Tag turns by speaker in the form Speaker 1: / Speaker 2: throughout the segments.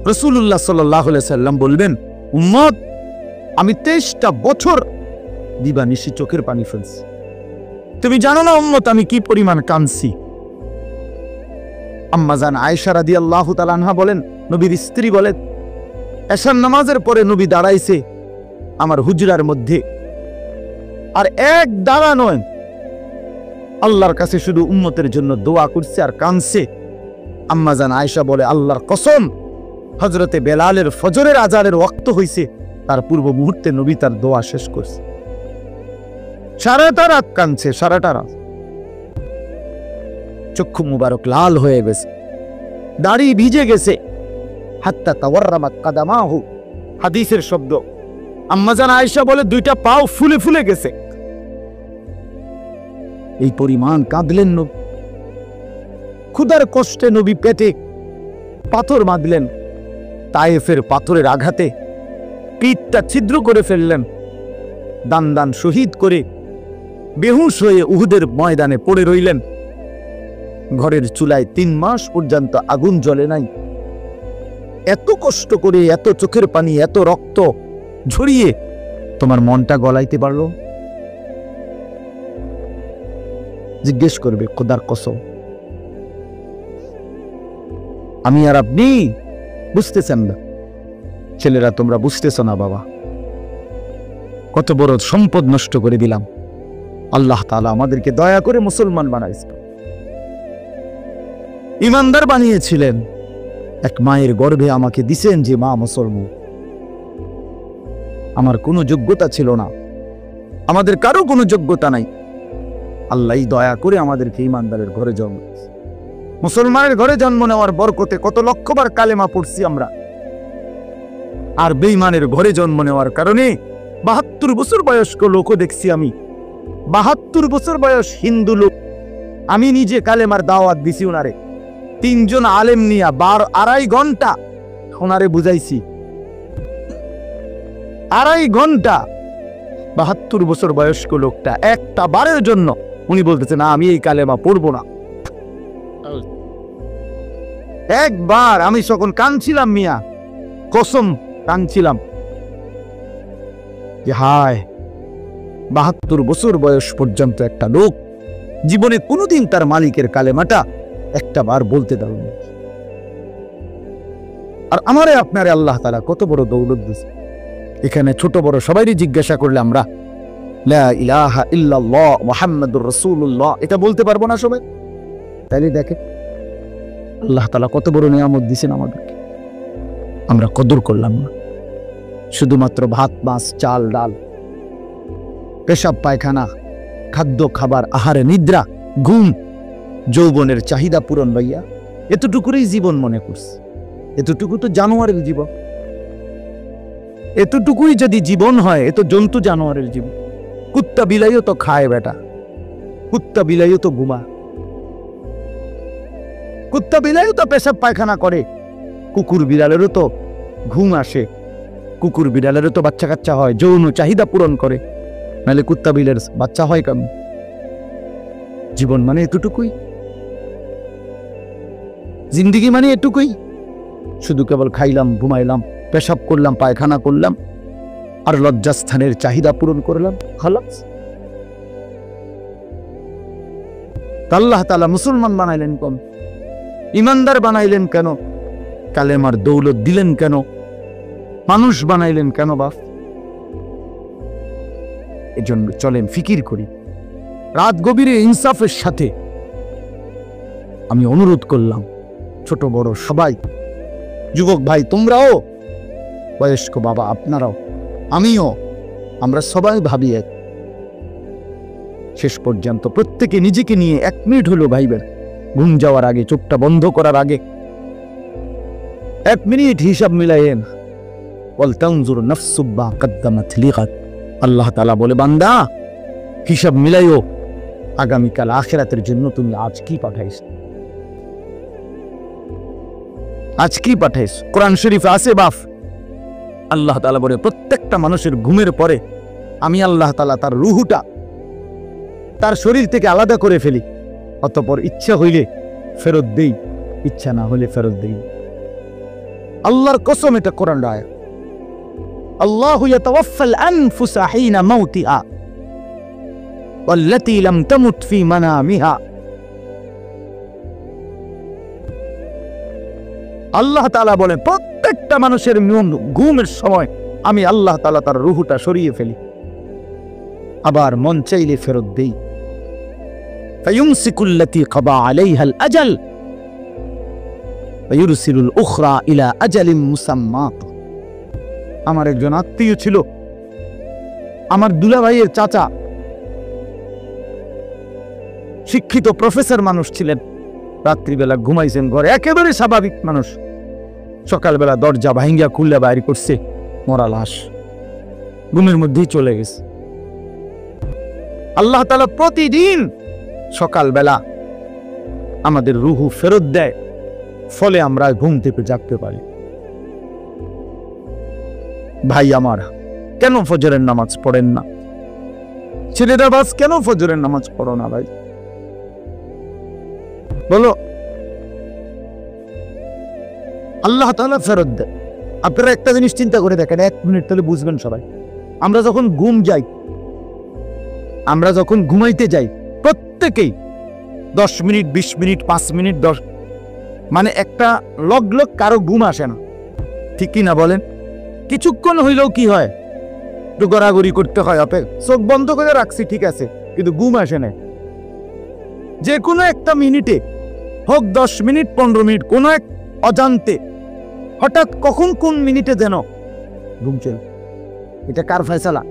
Speaker 1: রাসূলুল্লাহ সাল্লাল্লাহু আলাইহি সাল্লাম বলবেন, উম্মত, আমি 23টা বছর দিবানিশি চোখের পানি ফেলছি। তুমি জানো না উম্মত আমি কি পরিমাণ কাঁদছি। আম্মাজান আয়েশা রাদিয়াল্লাহু তাআলা আনহা বলেন, নবীর স্ত্রী বলেন, এশার নামাজের পরে নবী দাঁড়াইছে আমার হুজরার মধ্যে, আর এক দাঁড়া নয়, আল্লাহর কাছে শুধু উম্মতের জন্য দোয়া করছে আর কাঁদছে। আম্মাজান আয়েশা বলে, আল্লাহর কসম, হযরতে বেলালের ফজরের আজানের ওয়াক্ত হইছে, তার পূর্ব মুহূর্তে নবী তার দোয়া শেষ করছে। সারাটা রাত কাঁদছে, সারাটা রাত। চক্ষু মুবারক লাল হয়ে গেছে, দাড়ি ভিজে গেছে, হাত্তা তাওয়াররামাত কাদামাহু, হাদিসের শব্দ। আম্মাজান আয়েশা বলে, দুইটা পাও ফুলে ফুলে গেছে। এই পরিমাণ কাঁদলেন নবী। ক্ষুধার কষ্টে নবী পেটে পাথর বাঁধলেন, তায়েফের পাথরের আঘাতে পিঠটা ছিদ্র করে ফেললেন, দান দান শহীদ করে বেহুশ হয়ে উহুদের ময়দানে পড়ে রইলেন। ঘরের চুলায় 3 মাস পর্যন্ত আগুন জ্বলে নাই। এত কষ্ট করে, এত চোখের পানি, এত রক্ত ঝরিয়ে তোমার মনটা গলাইতে পারলো? জিজ্ঞেস করবে, খোদার কসম। আমি আর আপনি বুঝতেছেন না, ছেলেরা তোমরা বুঝতেছ না বাবা, কত বড় সম্পদ নষ্ট করে দিলাম। আল্লাহ তাআলা আমাদেরকে দয়া করে মুসলমান বানাইছেন, ইমানদার বানিয়েছিলেন। এক মায়ের গর্ভে আমাকে দিছেন যে মা মুসলমান। আমার কোনো যোগ্যতা ছিল না, আমাদের কারো কোনো যোগ্যতা নাই। আল্লাহই দয়া করে আমাদেরকে ইমানদারের ঘরে জন্ম দিয়েছে। মুসলমানের ঘরে জন্ম নেওয়ার বরকতে কত লক্ষবার কালেমা পড়ছি আমরা। আর বেঈমানের ঘরে জন্ম নেওয়ার কারণে 72 বছর বয়স্ক লোকও দেখছি আমি। 72 বছর বয়স হিন্দু লোক, আমি নিজে কালেমার দাওয়াত দিছি ওনারে। 3 জন আলেম নিয়া 2.5 ঘন্টা ওনারে বুঝাইছি। 2.5 ঘন্টা 72 বছর বয়স্ক লোকটা একটা বারের জন্য উনি বলতেছে না আমি এই কালেমা পড়বো না। একবার আমি যখন কাঁদছিলাম মিয়া, কসম কাঁদছিলাম যে হায়, 72 বছর বয়স পর্যন্ত একটা লোক জীবনে কোনোদিন তার মালিকের কালেমাটা একটা বার বলতে দাও। আর আমারে আপনারে আল্লাহ তাআলা কত বড় দৌলত দিয়েছে। এখানে ছোট বড় সবাইকে জিজ্ঞাসা করলে আমরা লা ইলাহা ইল্লাল্লাহ মুহাম্মাদুর রাসূলুল্লাহ এটা বলতে পারবো না সবাই? তাইলে দেখে আল্লাহ তাআলা কত বড় নিয়ামত দিয়েছেন আমাদেরকে, আমরা কদর করলাম না। শুধুমাত্র ভাত মাছ চাল ডাল, পেশাব পায়খানা, খাদ্য খাবার, আহারে নিদ্রা, ঘুম, যৌবনের চাহিদা পূরণ লইয়া এতটুকুরই জীবন মনে করছে। এতটুকু তো জানোয়ারের জীবন। এতটুকুই যদি জীবন হয়, এ তো জন্তু জানোয়ারের জীবন। কুত্তা বিলাইও তো খায় বেটা, কুত্তা বিলাইও তো ঘুমা, কুত্তা বিলাইও তো পেশাব পায়খানা করে, কুকুর বিড়ালেরও তো ঘুম আসে, কুকুর বিড়ালেরও তো বাচ্চা কাচ্চা হয়, যৌন চাহিদা পূরণ করে, নাহলে কুত্তা বিলের বাচ্চা হয় কেমন? জীবন মানে এতটুকুই, জিন্দিগি মানে এটুকুই। শুধু কেবল খাইলাম, ঘুমাইলাম, পেশাব করলাম, পায়খানা করলাম, আর লজ্জাস্থানের চাহিদা পূরণ করলাম, খালাস। আল্লাহ তাআলা মুসলমান বানাইলেন কেন? ইমানদার বানাইলেন কেন? কালেমার দৌলত দিলেন কেন? মানুষ বানাইলেন কেন বাপ? এজন্য চলেন ফিকির করি। রাত গভীরে ইনসাফের সাথে আমি অনুরোধ করলাম, ছোট বড় সবাই, যুবক ভাই তোমরাও, বয়স্ক বাবা আপনারাও, আমিও, আমরা সবাই ভাবি এক। শেষ পর্যন্ত প্রত্যেকে নিজেকে নিয়ে 1 মিনিট হলো ভাইবেন, ঘুম যাওয়ার আগে, চোখটা বন্ধ করার আগে 1 মিনিট হিসাব মিলাইয়েন। ওয়ালতানজুর নাফসুম মা কদ্দামাত লিগাদ। আল্লাহ তাআলা বলে, বান্দা হিসাব মিলাইও, আগামীকাল আখিরাতের জন্য তুমি আজ কি পাঠাইছ, আজ কি পাঠাইছ। কোরআন শরীফে আছে বাপ, আল্লাহ তাআলা বলে প্রত্যেকটা মানুষের ঘুমের পরে আমি আল্লাহ তাআলা তার রুহুটা তার শরীর থেকে আলাদা করে ফেলি, অতঃপর ইচ্ছা হইলে ফেরত দেই, ইচ্ছা না হলে ফেরত দেই। আল্লাহর কসম, এটা কোরআন আয়াত। আল্লাহু ইয়াতাওয়াফাল আনফুসা হিনা মাউতিহা ওয়াল্লাতী লাম তামুত ফি মানামিহা। আল্লাহ তাআলা বলেন, প্রত্যেকটা মানুষের ঘুমের সময় আমি আল্লাহ তাআলা তার রূহটা সরিয়ে ফেলি, আবার মন চাইলে ফেরত দেই। ফায়ুমসিকুল্লাতী কাদা আলাইহাল আজাল ওয়া ইউরসিলুল উখরা ইলা আজালিম মুসাম্মাত। আমার একজন আত্মীয় ছিল, আমার দুলাভাইয়ের চাচা, শিক্ষিত প্রফেসর মানুষ ছিলেন। রাত্রিবেলা ঘুমাইছেন ঘরে, একেবারে স্বাভাবিক মানুষ। সকালবেলা দরজা ভাঙ্গিয়া খুললে বাইরে করছে মরা লাশ, ঘুমের মধ্যেই চলে গেছে। আল্লাহ তাআলা প্রতিদিন সকালবেলা আমাদের রুহু ফেরত দেয়, ফলে আমরা ঘুম থেকে জাগতে পারি। ভাই আমার, কেন ফজরের নামাজ পড়েন না? ছেলেরা বাস কেন ফজরের নামাজ পড়ো না ভাই? বলো। আল্লাহ তাআলা ফেরত দেয়। আপনারা একটা জিনিস চিন্তা করে দেখেন, 1 মিনিট তাহলে বুঝবেন সবাই। আমরা যখন ঘুমাইতে যাই, প্রত্যেকেই 10 মিনিট, 20 মিনিট, 5 মিনিট, 10, মানে একটা লগ কারো ঘুম আসে না, ঠিক কি না বলেন? কিছুক্ষণ হইলেও কি হয়, একটু গড়াগড়ি করতে হয়। চোখ বন্ধ করে রাখছি, ঠিক আছে, কিন্তু ঘুম আসে না। যে কোনো একটা মিনিটে হোক, 10 মিনিট, 15 মিনিট, কোনো এক অজান্তে হঠাৎ কখন কোন মিনিটে যেন ঘুম চলে। এটা কার ফয়সালা?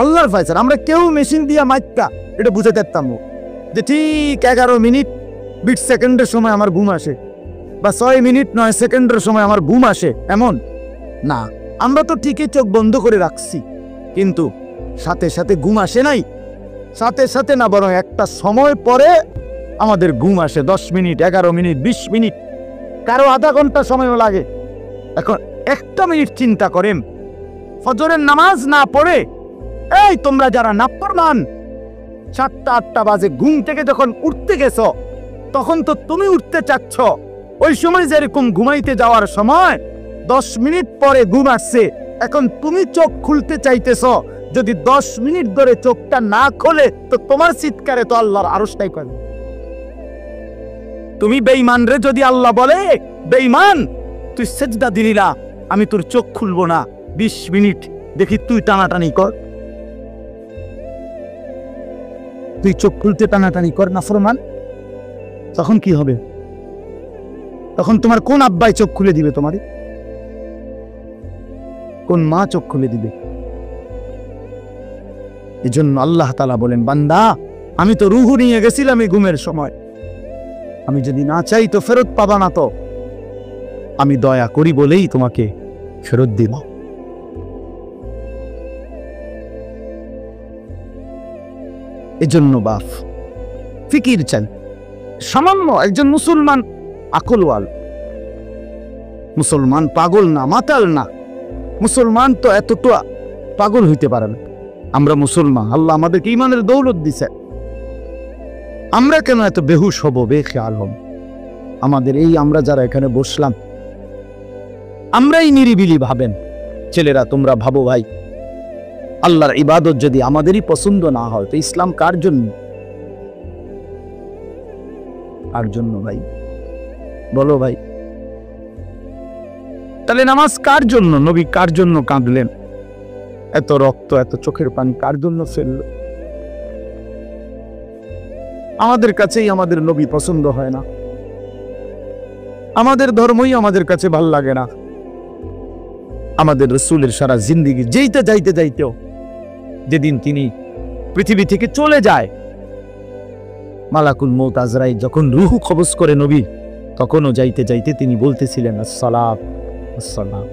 Speaker 1: আল্লাহর ফয়সালা। আমরা কেউ মেশিন দিয়া মাইকা এটা বুঝাতে পারতাম যে ঠিক 11 মিনিট 20 সেকেন্ডের সময় আমার ঘুম আসে, বা 6 মিনিট 9 সেকেন্ডের সময় আমার ঘুম আসে, এমন না। আমরা তো ঠিকই চোখ বন্ধ করে রাখছি, কিন্তু সাথে সাথে ঘুম আসে নাই। সাথে সাথে না, বরং একটা সময় পরে আমাদের ঘুম আসে। 10 মিনিট, 11 মিনিট, 20 মিনিট, কারো আধা ঘন্টা সময়ও লাগে। এখন একটা মিনিট চিন্তা করেন, ফজরের নামাজ না পড়ে, এই তোমরা যারা নাফরমান, 7টা 8টা বাজে ঘুম থেকে যখন উঠতে গেছ, তখন তো তুমি উঠতে চাচ্ছ। ওই সময় যেরকম ঘুমাইতে যাওয়ার সময় 10 মিনিট পরে ঘুম আসছে, এখন তুমি চোখ খুলতে চাইতেছ। যদি 10 মিনিট ধরে চোখটা না খোলে, তো তোমার চিৎকারে তো আল্লাহর আরশটাই করে। তুমি বেঈমান রে, যদি আল্লাহ বলে, বেঈমান তুই সেজদা দিলি না, আমি তোর চোখ খুলবো না, 20 মিনিট দেখি তুই টানাটানি কর, তুই চোখ খুলতে টানাটানি কর নাফরমান, তখন কি হবে? তখন তোমার কোন আব্বাই চোখ খুলে দিবে? তোমারই কোন মা চোখ খুলে দিবে? এজন্য আল্লাহ তাআলা বলেন, বান্দা আমি তো রূহ নিয়ে গেছিলাম এই ঘুমের সময়, আমি যদি না চাই তো ফেরত পাবা না। তো আমি দয়া করি বলেই তোমাকে ফেরত দিব। এজন্য বাপ ফিকির চান। সামান্য একজন মুসলমান আকলওয়াল, মুসলমান পাগল না, মাতাল না। মুসলমান তো এতটা পাগল হইতে পারে না। আমরা মুসলমান, আল্লাহ আমাদেরকে ঈমানের দৌলত দিছে। আমরা কেন এত বেহুশ হব, বেখেয়াল হব? আমাদের এই আমরা যারা এখানে বসলাম, আমরাই নিরিবিলি ভাবেন। ছেলেরা তোমরা ভাবো ভাই, আল্লাহর ইবাদত যদি আমাদেরই পছন্দ না হয়, তো ইসলাম কার জন্য? কার জন্য ভাই? বলো ভাই। তাহলে নামাজ কার জন্য? নবী কার জন্য কাঁদলেন? এত রক্ত, এত চোখের পানি কার জন্য ফেলল? আমাদের কাছেই আমাদের নবী পছন্দ হয় না, আমাদের ধর্মই আমাদের কাছে ভাল লাগে না। আমাদের রাসূলের সারা জিন্দেগি যেতে যাইতে যাইতেও, যেদিন তিনি পৃথিবী থেকে চলে যায়, মালাকুল মউত আজরাইল যখন রূহ কবজ করে নবী, তখনও যাইতে যাইতে তিনি বলতেছিলেন, আসসালাত আসসালাম।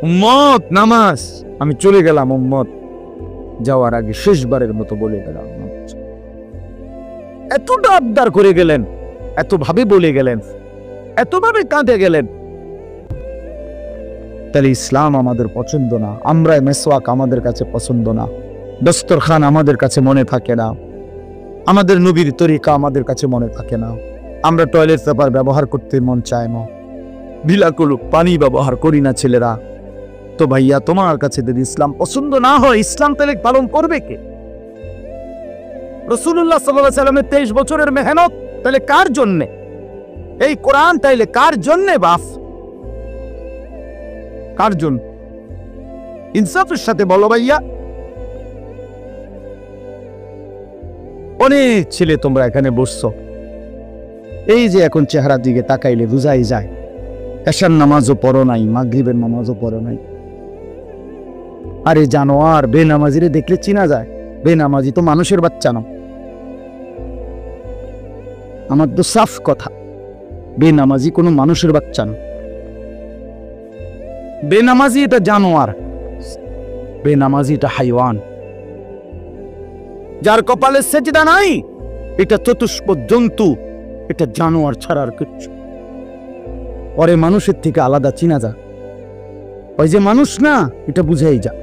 Speaker 1: উম্মত নামাজ, আমি চলে গেলাম উম্মত, যাওয়ার আগে শেষবারের মতো বলে গেলাম। এতটা আবদার করে গেলেন, এত ভাবে বলে গেলেন, এতভাবে কাঁদে গেলেন। তাহলে ইসলাম আমাদের পছন্দ না, আমরা মেসওয়াক আমাদের কাছে পছন্দ না, দস্তরখান আমাদের কাছে মনে থাকে না, আমাদের নবীর তরিকা আমাদের কাছে মনে থাকে না, আমরা টয়লেট পেপার ব্যবহার করতে মন চায় না, বিলাকুল পানি ব্যবহার করি না ছেলেরা। তো ভাইয়া তোমার কাছে যদি ইসলাম পছন্দ না হয়, ইসলাম তাহলে পালন করবে কে? রাসূলুল্লাহ সাল্লাল্লাহু আলাইহি সাল্লামের 23 বছরের মেহনত তাহলে কার জন্যে? এই কোরআন তাইলে কার জন্যে বাপ? কার জন্য? ইনসাফের সাথে বলো ভাইয়া। অনেক ছেলে তোমরা এখানে বসছো, এই যে এখন চেহারার দিকে তাকাইলে বুঝাই যায় এশার নামাজও পড়ো নাই, মাগরিবের নামাজও পড়ো নাই। আরে জানোয়ার, বেনামাজিরে দেখলে চিনা যায়। বেনামাজি তো মানুষের বাচ্চা না। আমার তো সাফ কথা, বেনামাজি কোনো মানুষের বাচ্চা না। বেনামাজি এটা জানোয়ার, বেনামাজি এটা হাইওয়ান। যার কপালে সেজদা নাই এটা চতুষ্প জন্তু, এটা জানোয়ার ছাড়া আর কিচ্ছু। পরে মানুষের থেকে আলাদা চিনা যা, ওই যে মানুষ না এটা বুঝাই যা।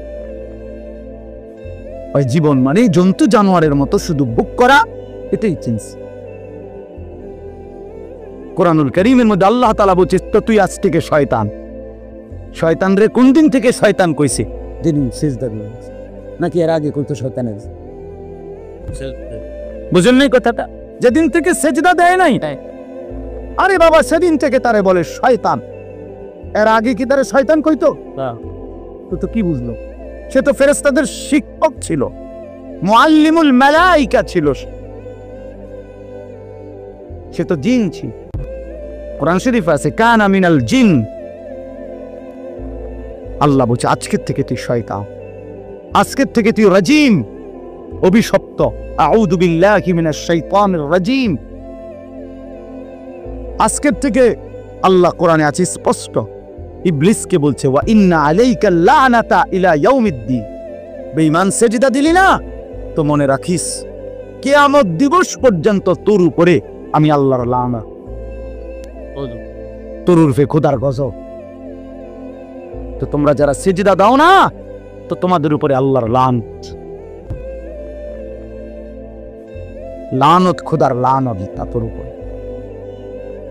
Speaker 1: ওই জীবন মানে জন্তু জানোয়ারের মতো শুধু বুক করা, এটাই চিনছি। কোরআনুল কারীমের মধ্যে আল্লাহ তাআলা বলছে তুই আজ থেকে শয়তান। শয়তান রে কোন দিন থেকে শয়তান কইছে? যেদিন সিজদা দিয়েছে। নাকি এর আগে কইতো শয়তানের? বুঝেন নাই কথাটা? যেদিন থেকে সেজদা দেয় নাই, আরে বাবা সেদিন থেকে তারে বলে শয়তান। এর আগে কি তারে শয়তান কইতো? তো কি বুঝলো? সে তো ফেরেশতাদের শিক্ষক ছিল, মুআল্লিমুল মালাইকা ছিল, সে তো জিন ছিল। কোরআন শরীফ আছে কানা মিনাল জিন। আল্লাহ বলছে আজকের থেকে তুই শয়তান, আজকের থেকে তুই রাজিম, অভিশপ্ত। আউযু বিল্লাহি মিনাশ শাইতানির রাজিম। আজকের থেকে আল্লাহ কোরআনে আছে স্পষ্ট, ইবলিসকে বলছে ওয়া ইন্না আলাইকা লানাতা ইলা ইয়াউমিদ্দিন। বেঈমান সেজদা দিলি না তো মনে রাখিস কিয়ামত দিবস পর্যন্ত তোর উপরে আমি আল্লাহর লানত, তোর উপরে খোদার গজব। তো তোমরা যারা সেজদা দাও না তো তোমাদের উপরে আল্লাহর লানত, লানত খোদার লানত তা তোর উপরে।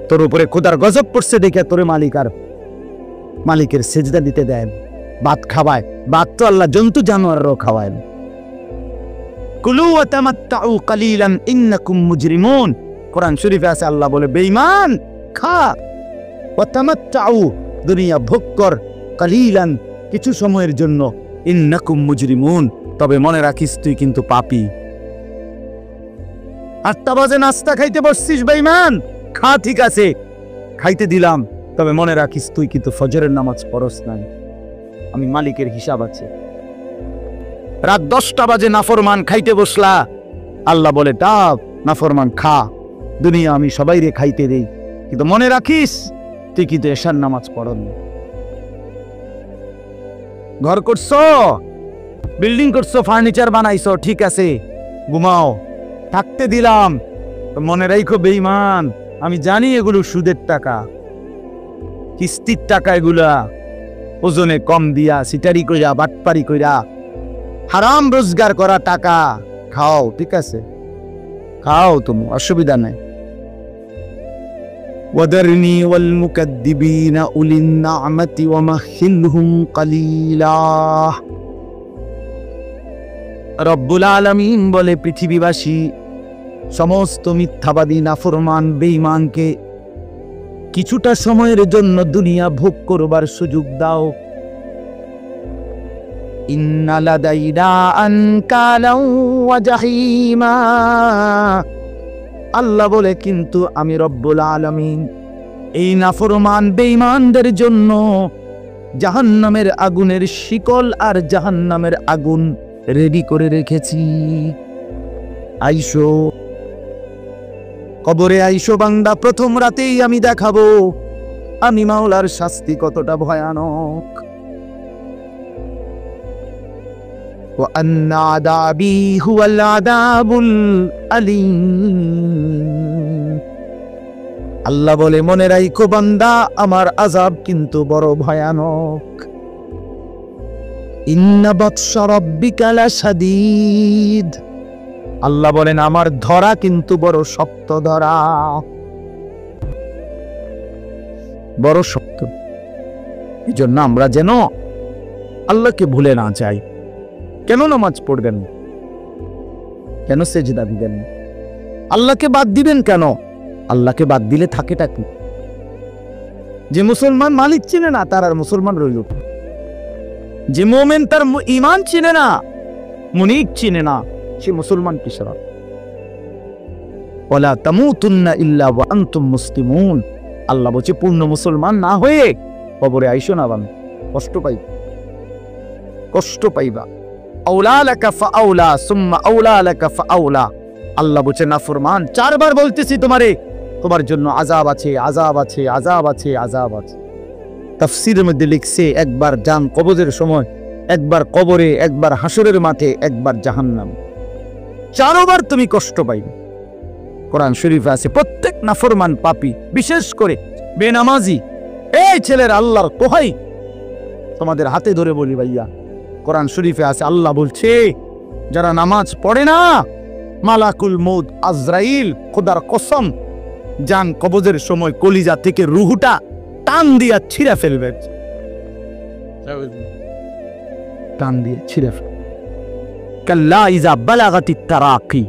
Speaker 1: তোর উপরে খোদার গজব পড়ছে দেখে তোরে মালিকের সেজদা দিতে দেয়, ভাত খাওয়ায়। ভাত তো আল্লাহ জন্তু জানোয়ারও খাওয়ায়। কুলু ওয়া তামাত্তাউ কালিলান ইন্নাকুম মুজরিমুন। কোরআন শরীফে আছে আল্লাহ বলে বেঈমান খা, ওয়া তামাত্তাউ দুনিয়া ভোগ কর, কালিলান কিছু সময়ের জন্য, ইন্নাকুম মুজরিমুন তবে মনে রাখিস তুই কিন্তু পাপী। 8টা বাজে নাস্তা খাইতে বসছিস বেঈমান, খা ঠিক আছে খাইতে দিলাম, তবে মনে রাখিস তুই কিন্তু ফজরের নামাজ পড়স নাই, আমি মালিকের হিসাব আছে। রাত 10টা বাজে নাফরমান খাইতে বসলা, আল্লাহ বলে ডাব নাফরমান খা, দুনিয়া আমি সবাই রে খাইতে দেই, কিন্তু মনে রাখিস তুই কিন্তু এশার নামাজ পড়ন। ঘর করছো, বিল্ডিং করছো, ফার্নিচার বানাইছো, ঠিক আছে ঘুমাও, থাকতে দিলাম, মনে রাখো বেঈমান আমি জানি এগুলো সুদের টাকা, কিস্তির টাকা, এগুলা ওজনে কম দিয়া সিটারি কইরা বাটপারি কইরা হারাম রোজগার করা টাকা। খাও ঠিক আছে, খাও, তুমি অসুবিধা নাই। ওয়াদারনি ওয়াল মুকাদ্দিবিনা উলিন নি'মাতি ওয়া মাহিলহুম কালিলা। রব্বুল আলামিন বলে পৃথিবীবাসী সমস্ত মিথ্যাবাদী নাফরমান বেঈমানকে কিছুটা সময়ের জন্য দুনিয়া ভোগ করবার সুযোগ দাও। ইন্না লাদাইনা আনকালাও ওয়া জাহিমা। আল্লাহ বলে কিন্তু আমি রব্বুল আলামিন এই নাফরমান বেঈমানদের জন্য জাহান্নামের আগুনের শিকল আর জাহান্নামের আগুন রেডি করে রেখেছি। আইসো কবরে, আইসো বান্দা, প্রথম রাতেই আমি দেখাবো আমি মাওলার শাস্তি কতটা ভয়ানক। ওয়া আন্না আযাবি হুয়াল আযাবুল আলীম। আল্লাহ বলে মনে রাখো বান্দা আমার আযাব কিন্তু বড় ভয়ানক। ইন্না বাতশা রাব্বিকা লাশাদীদ। আল্লাহ বলেন আমার ধরা কিন্তু বড় শক্ত ধরা। বড় শক্ত। এই জন্য আমরা যেন আল্লাহকে ভুলে না যাই। কেন নামাজ পড়বেন, কেন সেজদা দিবেন, আল্লাহকে বাদ দিবেন কেন? আল্লাহকে বাদ দিলে থাকেটা কি? যে মুসলমান মালিক চিনে না তার আর মুসলমান রইল। যে মোমেন তার ইমান চিনে না, মুনিক চিনে না, সে মুসলমান কিসের? ওয়ালা তামুতুন্না ইল্লা ওয়া আনতুম মুসলিমুন। আল্লাহ বলছে পূর্ণ মুসলমান না হয়ে কবরে আইসো না, বান কষ্ট পাইবা, কষ্ট পাইবা। আউলা লাকা ফাআউলা সুম্মা আউলা লাকা ফাআউলা। আল্লাহ বলছে নাফরমান, 4 বার বলতেছি তোমারে, তোমার জন্য আযাব আছে, আযাব আছে, আযাব আছে, আযাব আছে। তাফসীরের মধ্যে লিখছে একবার জান কবজের সময়, একবার কবরে, একবার হাসরের মাঠে, একবার জাহান্নাম। 4 বার তুমি কষ্ট পাইবে। কোরআন শরীফে আছে প্রত্যেক নাফরমান পাপী, বিশেষ করে বেনামাজি, এই ছেলের আল্লাহর দোহাই তোমাদের হাতে ধরে বলি ভাইয়া, কোরআন শরীফে আছে আল্লাহ বলছে যারা নামাজ পড়ে না, মালাকুল মউত আজরাইল খোদার কসম জান কবজের সময় কলিজা থেকে রুহুটা টান দিয়া ছিঁড়ে ফেলবে, টান দিয়ে ছিঁড়ে ফেলবে। কাল্লা ইজা বালাগাতিত তারাকি,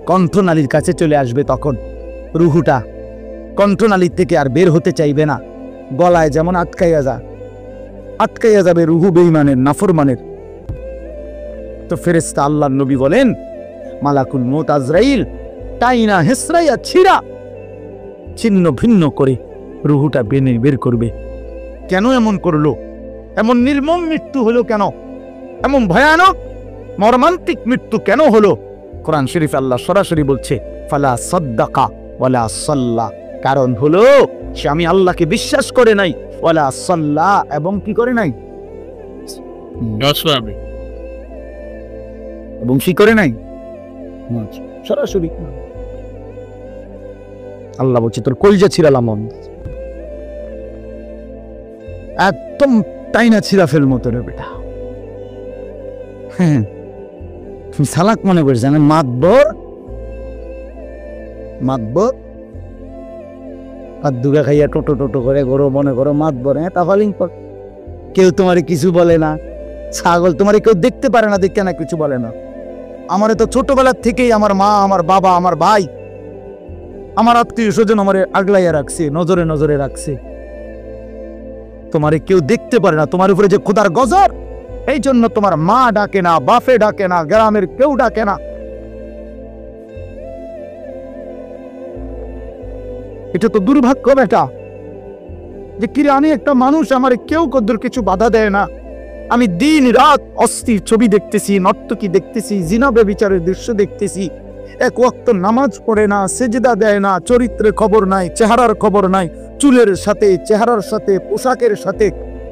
Speaker 1: কণ্ঠনালীর কাছে চলে আসবে তখন রুহুটা, কণ্ঠনালীর থেকে আর বের হতে চাইবে না, গলায় যেমন আটকাইয়া যাবে রুহু বেঈমানের, নাফরমানের। তো ফেরেশতা আল্লাহর নবী বলেন মালাকুল মউত আজরাইল টাইনা হেসরাইয়া ছিঁড়া ছিন্ন ভিন্ন করে রুহুটা বের করবে। কেন এমন করলো? এমন নির্মম মৃত্যু হলো কেন? এমন ভয়ানক মর্মান্তিক মৃত্যু কেন হলো? কোরআন শরীফ আল্লাহ সরাসরি বলছে ফালা সাদ্দাকা ওয়ালা সাল্লা। কারণ হলো সে আমি আল্লাহকে বিশ্বাস করে নাই, ওয়ালা সাল্লা, এবং কি করে নাই, এবং কি করে নাই, সরাসরি আল্লাহ বলছে তোর কলজা ছিড়ালাম, একদম টাইনা ছিড়া ফেল মতো রে বেটা। হ্যাঁ, তুমি সালাক মনে করছ না, মাতবর আর দুগা খাইয়া টোটো করে গরো মনে করো মাতবর। হ্যাঁ, তাহলে কেউ তোমার কিছু বলে না, ছাগল তোমার কেউ দেখতে পারে না, দেখে না কিছু বলে না। আমারে তো ছোটবেলার থেকেই আমার মা, আমার বাবা, আমার ভাই, আমার আত্মীয় স্বজন আমারে আগলাইয়া রাখছে, নজরে নজরে রাখছে। তোমারে কেউ দেখতে পারে না, তোমার উপরে যে খোদার গজব, এই জন্য তোমার মা ডাকে না, বাপে ডাকে না, গ্রামের কেউ ডাকে না। এটা তো দুর্ভাগ্য বেটা, যে কিরে আমি একটা মানুষ, আমার কেউ কদ্দুর কিছু বাধা দেয় না। আমি দিন রাত অস্থির ছবি দেখতেছি, নর্তকী দেখতেছি, জিনা ব্যভিচারের দৃশ্য দেখতেছি, এক ওয়াক্ত নামাজ পড়ে না, সেজদা দেয় না, চরিত্রের খবর নাই, চেহারার খবর নাই, চুলের সাথে, চেহারার সাথে, পোশাকের সাথে,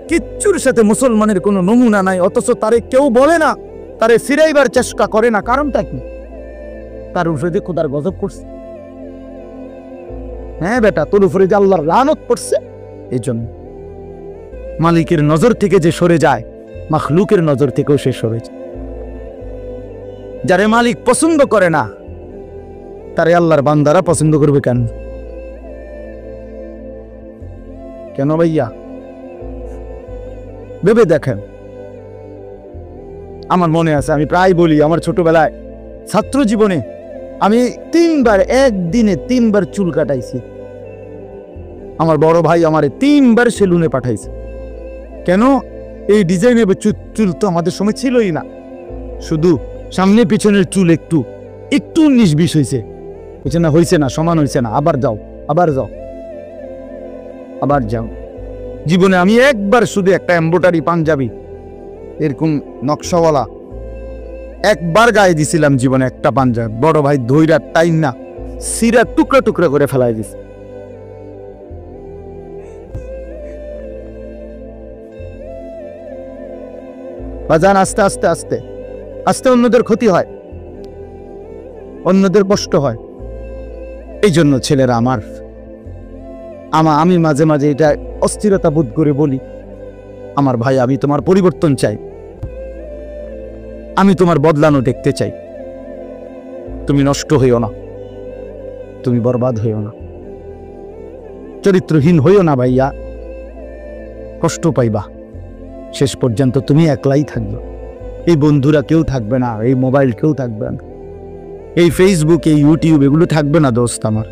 Speaker 1: কিচ্ছুর সাথে মুসলমানের কোনো নমুনা নাই। অথচ তারে কেউ বলে না, তারে ফিরাইবার চেষ্টা করে না। কারণটা কি? তার উপরে যে খোদার গজব করছে। হ্যাঁ বেটা, তোর উপরে যে আল্লাহর লানত পড়ছে। এই জন্য মালিকের নজর থেকে যে সরে যায়, মাখলুকের নজর থেকেও সে সরে যায়। যারে মালিক পছন্দ করে না, তারে আল্লাহর বান্দারা পছন্দ করবে কেন? কেন ভাইয়া? ভেবে দেখেন। আমার মনে আছে, আমি প্রায় বলি, আমার ছোটবেলায় ছাত্র জীবনে আমি 3 বার, একদিনে 3 বার চুল কাটাইছি। আমার বড় ভাই আমারে 3 বার সেলুনে পাঠাইছে। কেন? এই ডিজাইনের চুল তো আমাদের সময় ছিলই না, শুধু সামনে পিছনের চুল একটু 19-20 হয়েছে, না হয়েছে না, সমান হয়েছে না, আবার যাও, আবার যাও, আবার যাও। জীবনে আমি একবার শুধু একটা এমব্রয়ডারি পাঞ্জাবি এরকম নকশাওয়ালা একবার গায়ে দিছিলাম জীবনে, একটা পাঞ্জাবি। বড় ভাই ধইরা টাইম না সিরা টুকরা টুকরা করে ফেলাই দিছে। বাজান, আস্তে আস্তে আস্তে আস্তে অন্যদের ক্ষতি হয়, অন্যদের কষ্ট হয়। এই জন্য ছেলেরা আমি মাঝে মাঝে এটা অস্থিরতা বোধ করে বলি, আমার ভাই, আমি তোমার পরিবর্তন চাই, আমি তোমার বদলানো দেখতে চাই। তুমি নষ্ট হইও না, তুমি বরবাদ হইও না। চরিত্রহীন হইও না ভাইয়া, কষ্ট পাইবা। শেষ পর্যন্ত তুমি একলাই থাকবে, এই বন্ধুরা কেউ থাকবে না, এই মোবাইল কেউ থাকবে না, এই ফেসবুক, এই ইউটিউব এগুলো থাকবে না দোস্ত আমার।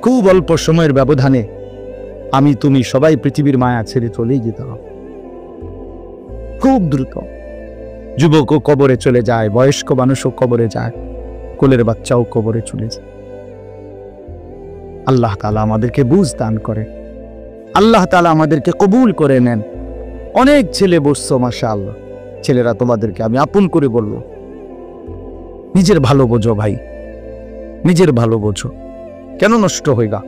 Speaker 1: খুব অল্প সময়ের ব্যবধানে আমি তুমি সবাই পৃথিবীর মায়া ছেড়ে চলেই যেতে হবে, খুব দ্রুত। যুবকও কবরে চলে যায়, বয়স্ক মানুষও কবরে যায়, কোলের বাচ্চাও কবরে চলে যায়। আল্লাহ তাআলা আমাদেরকে বুঝ দান করে, আল্লাহ তাআলা আমাদেরকে কবুল করে নেন। অনেক ছেলে বসছো মাশাআল্লাহ, ছেলেরা তোমাদেরকে আমি আপন করে বলবো, নিজের ভালো বোঝো ভাই, নিজের ভালো বোঝো। কেন নষ্ট হইবা?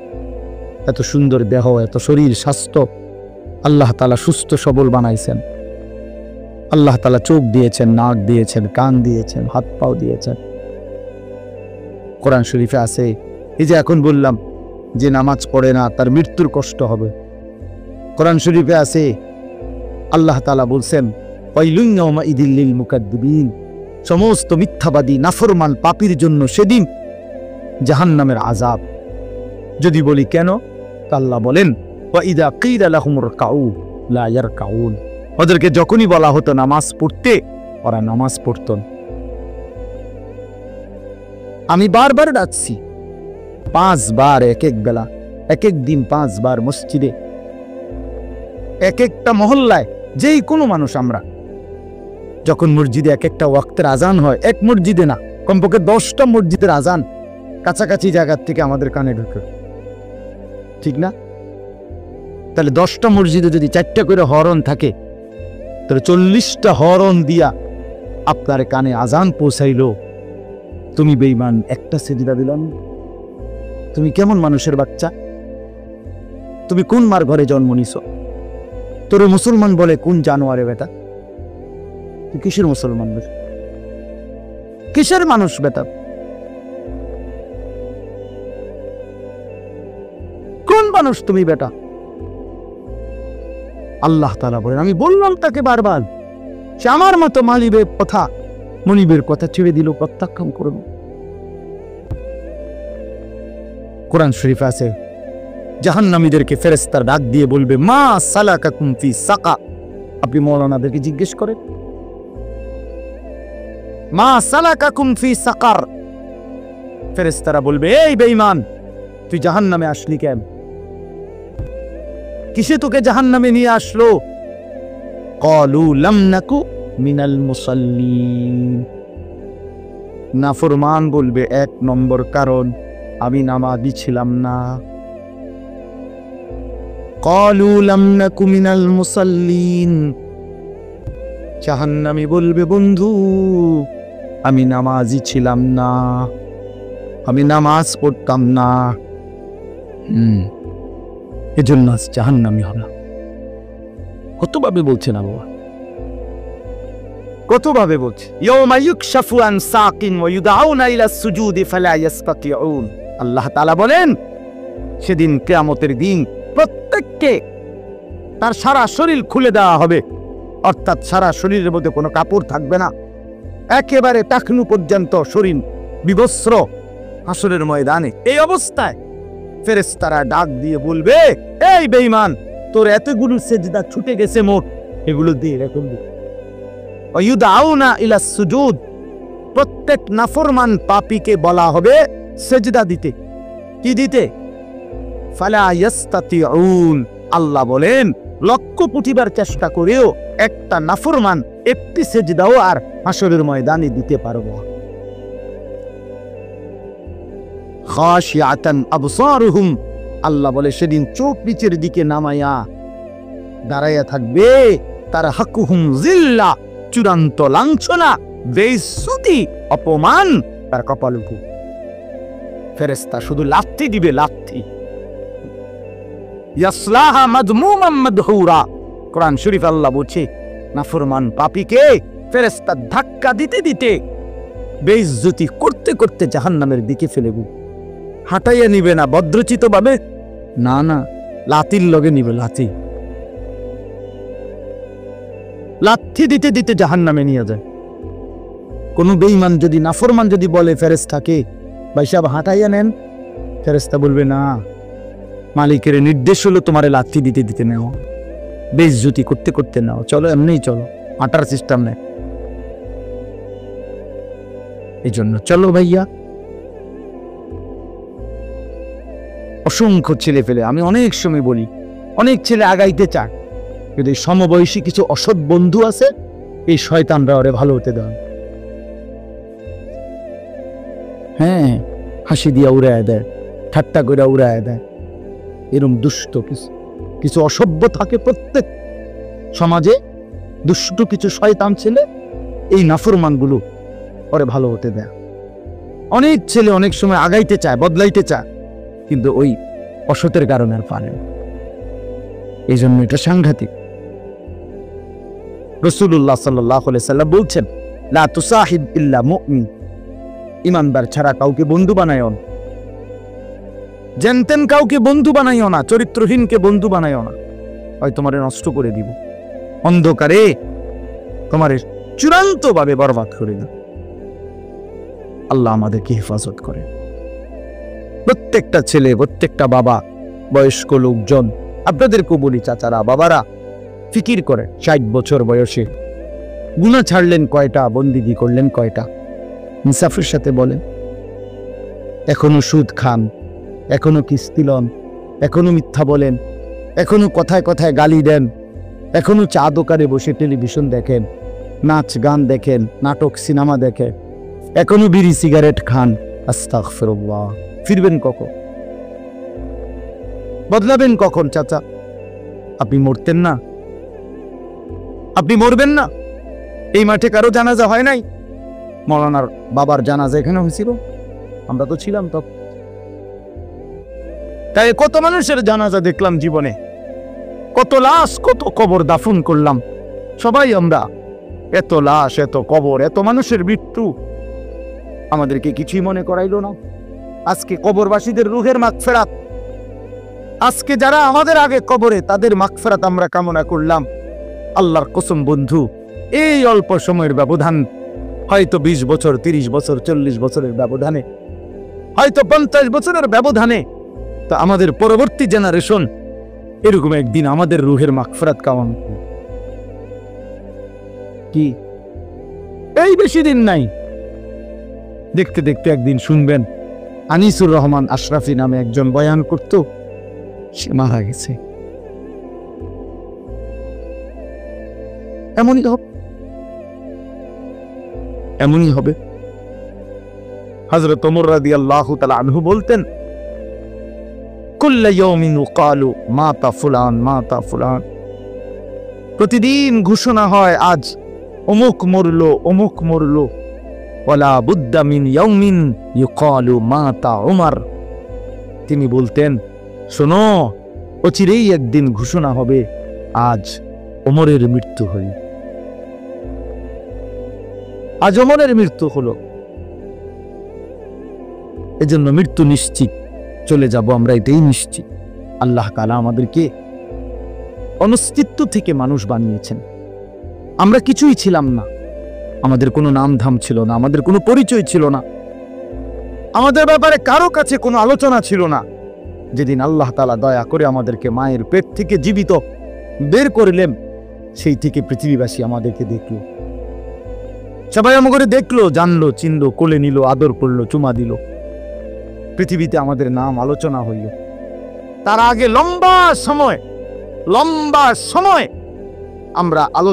Speaker 1: এত সুন্দর দেহ, এত শরীর স্বাস্থ্য আল্লাহ তাআলা সুস্থ সবল বানাইছেন। আল্লাহ তাআলা চোখ দিয়েছেন, নাক দিয়েছেন, কান দিয়েছেন, হাত পাও দিয়েছেন। কোরআন শরীফে আছে, এই যে এখন বললাম যে নামাজ পড়ে না তার মৃত্যুর কষ্ট হবে। কোরআন শরীফে আছে আল্লাহ তাআলা বলছেন, ওয়াইলুন ইয়াউমাইযিল লিল মুকাদ্দিবিন, সমস্ত মিথ্যাবাদী নাফরমান পাপীর জন্য সেদিন জাহান্নামের আযাব। যদি বলি কেন, আল্লাহ বলেন, ওয়াইযা কিলা লাহুমুর কাউ লা ইয়ারকাউন, ওদেরকে যখনই বলা হতো নামাজ পড়তে, ওরা নামাজ পড়ত না। আমি বারবার ডাকছি, 5 বার এক এক বেলা, এক এক দিন 5 বার মসজিদে, এক একটা মহল্লায়, যেই কোনো মানুষ আমরা যখন মসজিদে এক একটা ওয়াক্তের আজান হয়, এক মসজিদে না, কমপক্ষে 10টা মসজিদের আজান কাছাকাছি জায়গার থেকে আমাদের কানে ঢুকে, ঠিক না? তাহলে 10টা মসজিদে যদি 4টা করে হরন থাকে, তাহলে 40টা হরন দিয়া আপনার কানে আজান পৌঁছাইলো, তুমি বেঈমান একটা সিজদা দিলাম। তুমি কেমন মানুষের বাচ্চা? তুমি কোন মার ঘরে জন্ম নিছো? তোর মুসলমান বলে কোন জানোয়ারে বেটা? তুই কিসের মুসলমান, কিসের মানুষ বেটা? কোন মানুষ তুমি বেটা? আল্লাহ তাআলা বলেন, আমি বললাম তাকে বারবার, সে আমার মতো মনিবের কথা ছেড়ে দিল, প্রত্যাখ্যান করল। কোরআন শরীফ আছে, জাহান্নামীদেরকে ফেরেশতার ডাক দিয়ে বলবে, মা সালাকাকুম ফি সাকা। আপনি মাওলানাদেরকে জিজ্ঞেস করেন, মা সালাকাকুম ফি সাকার। ফেরেশতারা বলবে, এই বেঈমান, তুই জাহান্নামে আসলি কেন? কিসে তোকে জাহান্নামে নিয়ে আসলো? ক্বালু লাম নাকু মিনাল মুসাল্লিন। নাফরমান বলবে, 1 নম্বর কারণ আমি নামাজি ছিলাম না। ক্বালু লাম নাকু মিনাল মুসাল্লিন। জাহান্নামী বলবে, বন্ধু আমি নামাজি ছিলাম না, আমি নামাজ পড়তাম না, এজন্য জাহান্নামী হলাম। কতভাবে বলছে না বাবা, কতভাবে বলছে। ইয়াউমা ইউকশাফু আন সাকিন ওয়া ইউদআউনা ইলা সুজুদি ফালা ইস্তাতিউন। আল্লাহ তাআলা বলেন, সেদিন কিয়ামতের দিন প্রত্যেককে তার সারা শরীর খুলে দেওয়া হবে, অর্থাৎ সারা শরীরের মধ্যে কোনো কাপড় থাকবে না, একেবারে টাকনু পর্যন্ত শরীর বিবস্ত্র হাসরের ময়দানে। এই অবস্থায় ফেরেশতারা ডাক দিয়ে বলবে, এই বেঈমান, তোর এতগুলো সেজদা ছুটে গেছে মোট, এগুলো দিয়ে রেখে দে। ওয়ায়ুদআউনা ইলা সুজুদ, প্রত্যেক নাফরমান পাপীকে বলা হবে সেজদা দিতে। কি দিতে? ফালা ইস্তাতিউন। আল্লাহ বলেন, লক্ষ্য পুটিবার চেষ্টা করেও একটা নাফরমান একটি সেজদাও আর হাসরের ময়দানে দিতে পারবো। খাশিয়াতান আবসারুহুম, আল্লাহ বলে সেদিন চোখ নিচের দিকে নামায়া দাঁড়াইয়া থাকবে। তার হাকুহুম জিল্লা, চূড়ান্ত লাঞ্ছনা, বেইজ্জতি, অপমান তার কপালে। ফেরেশতা শুধু লাথি দিবে, লাথি। ইয়াসলাহা মাদমুমান মাদহুরা। কোরআন শরীফ আল্লাহ বলছে, নাফরমান পাপীকে ফেরেশতা ধাক্কা দিতে দিতে, বেইজ্জতি করতে করতে জাহান্নামের দিকে ফেলেব। হাঁটাইয়া নিবে না ভদ্রচিত ভাবে, না না, লাথির লগে নিবে, লাথি। লাথি দিতে দিতে জাহান্নামে নিয়ে যায়। কোন বেঈমান যদি, নাফরমান যদি বলে ফেরেশতাকে, ভাই সাহেব হাঁটাইয়া নেন, ফেরেশতা বলবে না, মালিকের নির্দেশ হলো তোমারে লাথি দিতে দিতে নেও, বেইজ্জতি করতে করতে নাও, চলো এমনিই চলো, হাঁটার সিস্টেম নেই। এই জন্য চলো ভাইয়া। অসংখ্য ছেলে ফেলে, আমি অনেক সময় বলি, অনেক ছেলে আগাইতে চায়, কিন্তু এই সমবয়সী কিছু অসৎ বন্ধু আছে, এই শয়তানরা ওরে ভালো হতে দেয়। হ্যাঁ, হাসি দিয়া উড়ায় দেয়, ঠাট্টা করে উড়ায় দেয়। এরম দুষ্ট কিছু কিছু অসভ্য থাকে প্রত্যেক সমাজে, দুষ্ট কিছু শয়তান ছেলে, এই নাফরমানগুলো ওরে ভালো হতে দেয়। অনেক ছেলে অনেক সময় আগাইতে চায়, বদলাইতে চায়, কিন্তু ওই অসতের কারণে আর পারে না। এই জন্য এটা সাংঘাতিক। রাসূলুল্লাহ সাল্লাল্লাহু আলাইহি সাল্লাম বলছেন, লা তুসাহিব ইল্লা মুমিন, ইমানদার ছাড়া কাউকে বন্ধু বানায়ও না। জেনতেন কাউকে বন্ধু বানাইও না, চরিত্রহীনকে বন্ধু বানাইও না, হয় তোমারে নষ্ট করে দিব, অন্ধকারে তোমারে চূড়ান্ত ভাবে বরবাদ করে না। আল্লাহ আমাদেরকে হেফাজত করে। প্রত্যেকটা ছেলে, প্রত্যেকটা বাবা, বয়স্ক লোকজন, আপনাদেরকেও বলি, চাচারা, বাবারা, ফিকির করে 60 বছর বয়সে গুনাহ ছাড়লেন কয়টা, বন্দিগি করলেন কয়টা, ইনসাফের সাথে বলেন। এখনো সুদ খান, এখনো কিস্তি লন, এখনো মিথ্যা বলেন, এখনো কথায় কথায় গালি দেন, এখনো চা দোকানে বসে টেলিভিশন দেখেন, নাচ গান দেখেন, নাটক সিনেমা দেখেন, এখনো বিড়ি সিগারেট খান। আস্তাগফিরুল্লাহ। ফিরবেন কখন? বদলাবেন কখন চাচা? আপনি মরতেন না? আপনি মরবেন না? এই মাঠে কারো জানাজা হয় নাই? মৌলানার বাবার জানাজা এখানে হয়েছিল, আমরা তো ছিলাম তখন। তাই কত মানুষের জানাজা দেখলাম জীবনে, কত লাশ, কত কবর দাফন করলাম সবাই আমরা। এত লাশ, এত কবর, এত মানুষের মৃত্যু আমাদেরকে কিছুই মনে করাইলো না। আজকে কবরবাসীদের রুহের মাগফিরাত, আজকে যারা আমাদের আগে কবরে, তাদের মাগফিরাত আমরা কামনা করলাম। আল্লাহর কসম বন্ধু, এই অল্প সময়ের ব্যবধান, হয়তো 20 বছর, 30 বছর, 40 বছরের ব্যবধানে, হয়তো 50 বছরের ব্যবধানে, তা আমাদের পরবর্তী জেনারেশন এরকম একদিন আমাদের রুহের মাগফিরাত কামনা করবে। কি এই বেশি দিন নাই, দেখতে দেখতে একদিন শুনবেন আনিসুর রহমান আশরাফি নামে একজন বয়ান করত, সে মারা গেছে। এমনই হবে, এমনই হবে। হযরত ওমর রাদিয়াল্লাহু তাআলা আনহু বলতেন, কুল্লু ইয়াউমিন ইউকালু মাতা ফুলান, মাতা ফুলান। প্রতিদিন ঘোষণা হয় আজ অমুক মরলো, অমুক মরলো। ওয়ালা বুদ্দা মিন ইয়াউমিন ইউকালু মাতা উমর। তিনি বলতেন, শোনো, অচিরেই একদিন ঘোষণা হবে আজ ওমরের মৃত্যু হল। আজ ওমরের মৃত্যু হলো। এজন্য মৃত্যু নিশ্চিত, চলে যাব আমরা, এটাই নিশ্চিত। আল্লাহ তাআলা আমাদেরকে অনস্তিত্ব থেকে মানুষ বানিয়েছেন। আমরা কিছুই ছিলাম না, আমাদের কোনো নাম ধাম ছিল না, আমাদের কোনো পরিচয় ছিল না, আমাদের ব্যাপারে কারো কাছে কোনো আলোচনা ছিল না। যেদিন আল্লাহ তাআলা দয়া করে আমাদেরকে মায়ের পেট থেকে জীবিত বের করলেন, সেই থেকে পৃথিবীবাসী আমাদেরকে দেখলো, সবাই আমাকে দেখলো, জানলো, চিনলো, কোলে নিল, আদর করলো, চুমা দিল, পৃথিবীতে আমাদের নাম আলোচনা হইল। তার আগে লম্বা সময় আমরা